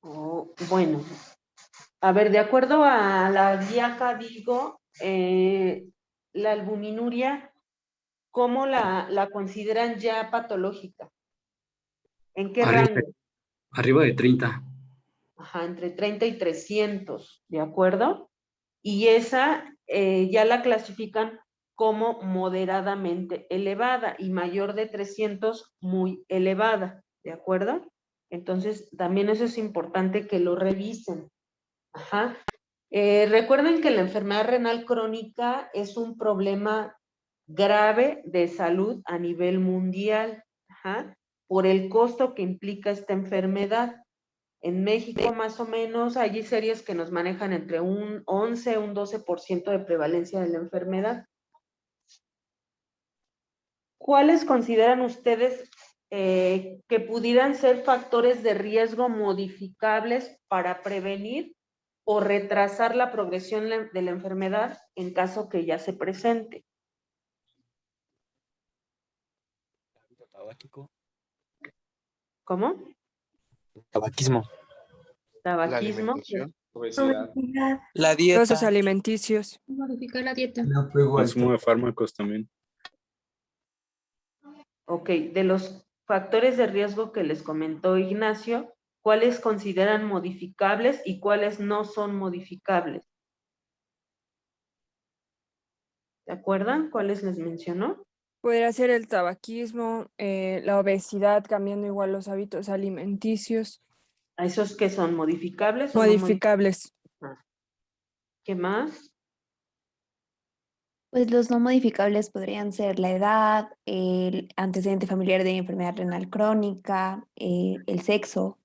Oh, bueno, a ver, de acuerdo a la guía Cadigo, la albuminuria, ¿cómo la consideran ya patológica? ¿En qué Arriba, rango? arriba de 30. Ajá, entre 30 y 300, ¿de acuerdo? Y esa ya la clasifican como moderadamente elevada y mayor de 300 muy elevada, ¿de acuerdo? Entonces, también eso es importante que lo revisen. Ajá. Recuerden que la enfermedad renal crónica es un problema grave de salud a nivel mundial, ajá, por el costo que implica esta enfermedad. En México, más o menos, hay series que nos manejan entre un 11 un 12% de prevalencia de la enfermedad. ¿Cuáles consideran ustedes que pudieran ser factores de riesgo modificables para prevenir o retrasar la progresión de la enfermedad en caso que ya se presente? Tabáquico. ¿Cómo? Tabaquismo. La Tabaquismo. alimentación, obesidad. La dieta. Procesos alimenticios. Modificar la dieta. Consumo de fármacos también. Ok, de los factores de riesgo que les comentó Ignacio, ¿cuáles consideran modificables y cuáles no son modificables? ¿Se acuerdan cuáles les mencionó? Podría ser el tabaquismo, la obesidad, cambiando igual los hábitos alimenticios, ¿A esos que son modificables o no modificables. modificables? ¿Qué más? Pues los no modificables podrían ser la edad, el antecedente familiar de enfermedad renal crónica, el sexo.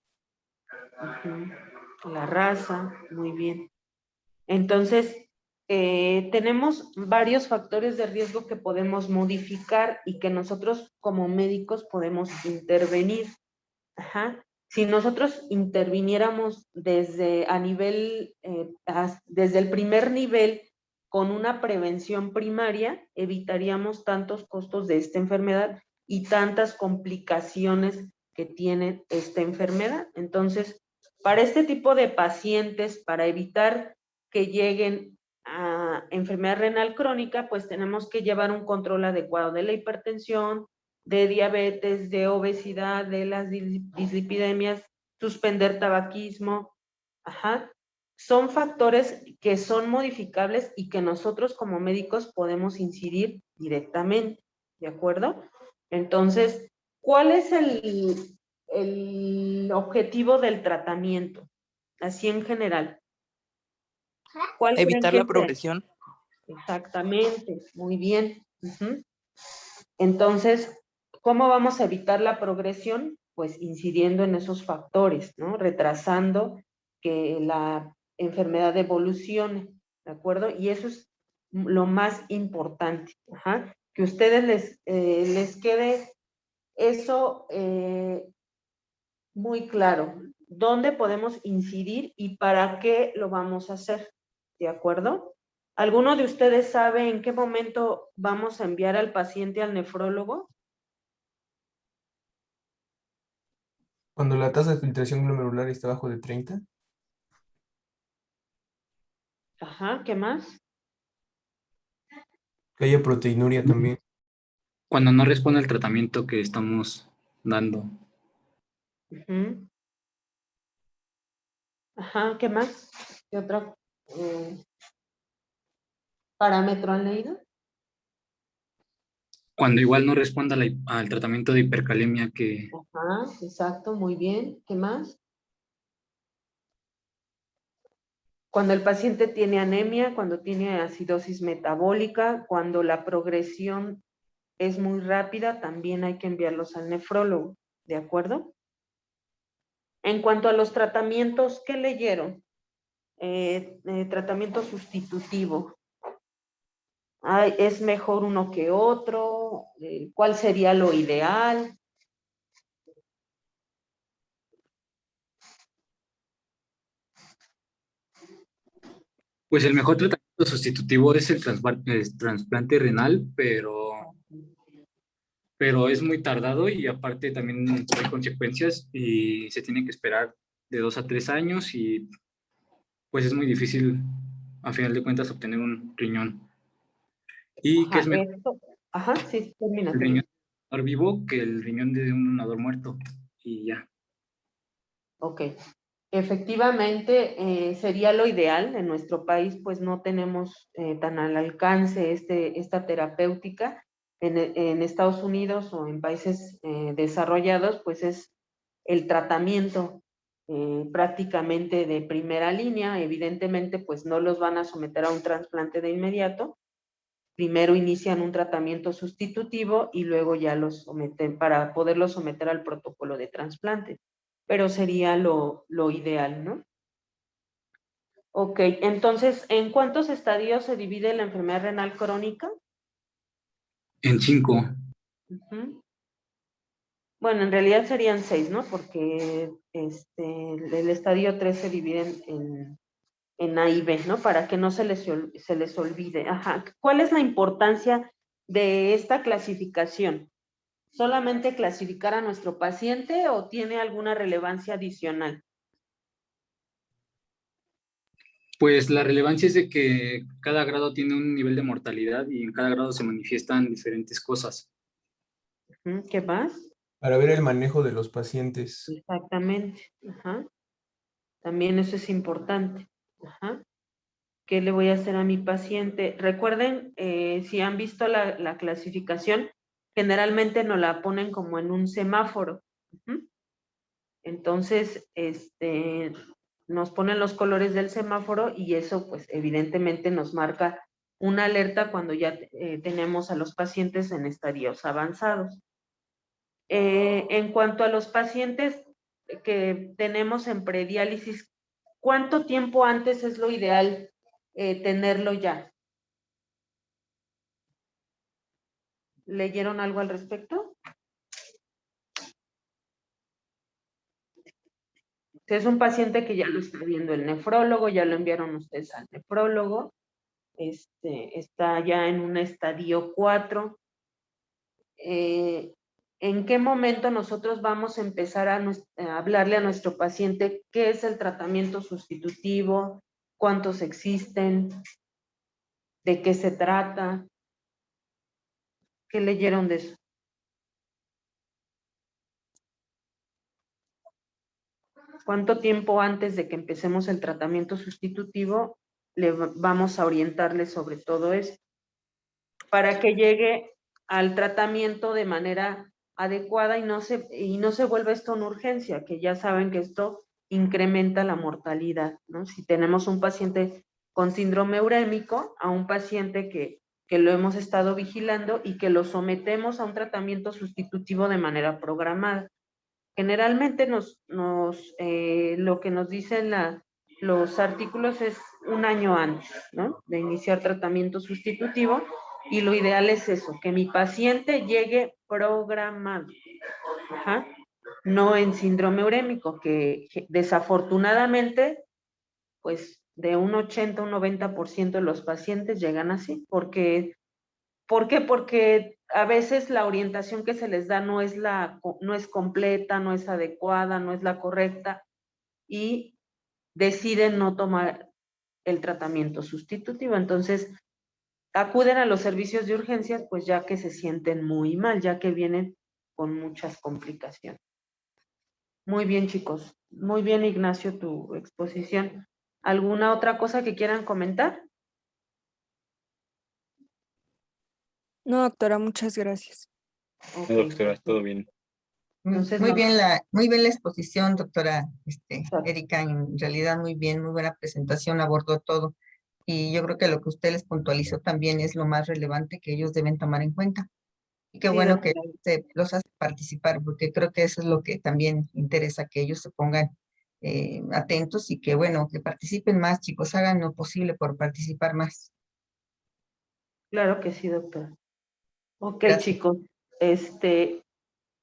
Ujú. La raza, muy bien. Entonces, tenemos varios factores de riesgo que podemos modificar y que nosotros como médicos podemos intervenir. Ajá. Si nosotros interviniéramos desde desde el primer nivel con una prevención primaria, evitaríamos tantos costos de esta enfermedad y tantas complicaciones que tiene esta enfermedad. Entonces, para este tipo de pacientes, para evitar que lleguen a enfermedad renal crónica, pues tenemos que llevar un control adecuado de la hipertensión, de diabetes, de obesidad, de las dislipidemias, suspender tabaquismo. Ajá. Son factores que son modificables y que nosotros como médicos podemos incidir directamente, ¿de acuerdo? Entonces, ¿cuál es el objetivo del tratamiento? Así en general. ¿Cuál creen Evitar que la sea? progresión. Exactamente, muy bien. Entonces, ¿cómo vamos a evitar la progresión? Pues incidiendo en esos factores, ¿no? Retrasando que la enfermedad evolucione, ¿de acuerdo? Y eso es lo más importante, que a ustedes les quede eso muy claro. ¿Dónde podemos incidir y para qué lo vamos a hacer? ¿De acuerdo? ¿Alguno de ustedes sabe en qué momento vamos a enviar al paciente al nefrólogo? Cuando la tasa de filtración glomerular está bajo de 30. Ajá, ¿qué más? Que haya proteinuria también. Cuando no responde al tratamiento que estamos dando. Ujú. Ajá, ¿qué más? ¿Qué otro parámetro han leído? Cuando igual no responda al tratamiento de hipercalemia que Ajá, exacto, muy bien. ¿Qué más? Cuando el paciente tiene anemia, cuando tiene acidosis metabólica, cuando la progresión es muy rápida, también hay que enviarlos al nefrólogo, ¿de acuerdo? En cuanto a los tratamientos, ¿qué leyeron? Tratamiento sustitutivo. Ay, ¿es mejor uno que otro? ¿Cuál sería lo ideal? pues el mejor tratamiento sustitutivo es el trasplante renal, pero es muy tardado y aparte también hay consecuencias y se tiene que esperar de 2 a 3 años y pues es muy difícil a final de cuentas obtener un riñón. ¿Y qué Ajá, es mejor? ajá, sí, termina. El riñón de un donador vivo que el riñón de un donador muerto y ya. Ok. Efectivamente, sería lo ideal. En nuestro país, pues no tenemos tan al alcance esta terapéutica. En Estados Unidos o en países desarrollados, pues es el tratamiento prácticamente de primera línea. Evidentemente, pues no los van a someter a un trasplante de inmediato. Primero inician un tratamiento sustitutivo y luego ya los someten para poderlos someter al protocolo de trasplante. Pero sería lo ideal, ¿no? Ok, entonces, ¿en cuántos estadios se divide la enfermedad renal crónica? En 5. Bueno, en realidad serían 6, ¿no? Porque el estadio 3 se divide en A y B, ¿no? Para que no se les olvide. Ajá. ¿Cuál es la importancia de esta clasificación? ¿Solamente clasificar a nuestro paciente o tiene alguna relevancia adicional? Pues la relevancia es de que cada grado tiene un nivel de mortalidad y en cada grado se manifiestan diferentes cosas. ¿Qué más? Para ver el manejo de los pacientes. Exactamente. Ajá. También eso es importante. Ajá. ¿Qué le voy a hacer a mi paciente? Recuerden, si han visto la clasificación, generalmente nos la ponen como en un semáforo. Entonces, nos ponen los colores del semáforo y eso, pues, evidentemente nos marca una alerta cuando ya tenemos a los pacientes en estadios avanzados. En cuanto a los pacientes que tenemos en prediálisis, ¿cuánto tiempo antes es lo ideal tenerlo ya? ¿Leyeron algo al respecto? Si es un paciente que ya lo está viendo el nefrólogo, ya lo enviaron ustedes al nefrólogo, está ya en un estadio 4. ¿En qué momento nosotros vamos a empezar a hablarle a nuestro paciente qué es el tratamiento sustitutivo, cuántos existen, de qué se trata? ¿Qué leyeron de eso? ¿Cuánto tiempo antes de que empecemos el tratamiento sustitutivo vamos a orientarle sobre todo eso? Para que llegue al tratamiento de manera adecuada y no se vuelva esto una urgencia, que ya saben que esto incrementa la mortalidad, ¿no? Si tenemos un paciente con síndrome urémico, a un paciente que lo hemos estado vigilando y que lo sometemos a un tratamiento sustitutivo de manera programada. Generalmente lo que nos dicen los artículos es un año antes, ¿no? De iniciar tratamiento sustitutivo, y lo ideal es eso, que mi paciente llegue programado, ajá, no en síndrome urémico, que desafortunadamente, pues de un 80 a un 90% de los pacientes llegan así. ¿Por qué? Porque a veces la orientación que se les da no es completa, no es adecuada, no es la correcta, y deciden no tomar el tratamiento sustitutivo. Entonces, acuden a los servicios de urgencias, pues ya que se sienten muy mal, ya que vienen con muchas complicaciones. Muy bien, chicos. Muy bien, Ignacio, tu exposición. ¿Alguna otra cosa que quieran comentar? No, doctora, muchas gracias. Ok. No, doctora, todo bien. Entonces, Muy no- bien muy bien la exposición, doctora Exacto. Erika, en realidad muy bien, muy buena presentación, abordó todo. Y yo creo que lo que usted les puntualizó también es lo más relevante que ellos deben tomar en cuenta. Y qué Sí, bueno que doctora. los hace participar, porque creo que eso es lo que también interesa, que ellos se pongan atentos y que, bueno, que participen más, chicos, hagan lo posible por participar más. Claro que sí, doctora. Ok, Gracias. chicos.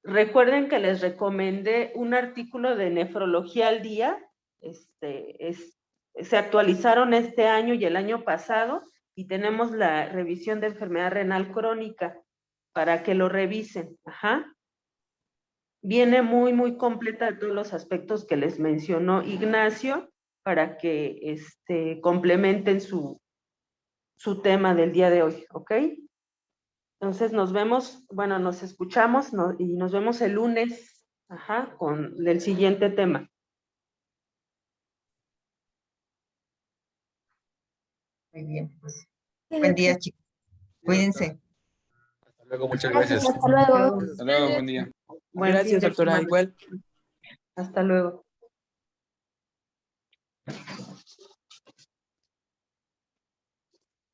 Recuerden que les recomendé un artículo de Nefrología al Día. Se actualizaron este año y el año pasado, y tenemos la revisión de enfermedad renal crónica para que lo revisen. Ajá. Viene muy, muy completa de todos los aspectos que les mencionó Ignacio, para que complementen su tema del día de hoy, ¿ok? Entonces nos vemos, bueno, nos escuchamos y nos vemos el lunes, ajá, con el siguiente tema. Muy bien, pues buen día, chicos. Cuídense. Hasta luego, muchas Gracias, gracias. hasta luego. Hasta luego, buen día. Buen fin Gracias, de doctora. semana. Igual. Hasta luego.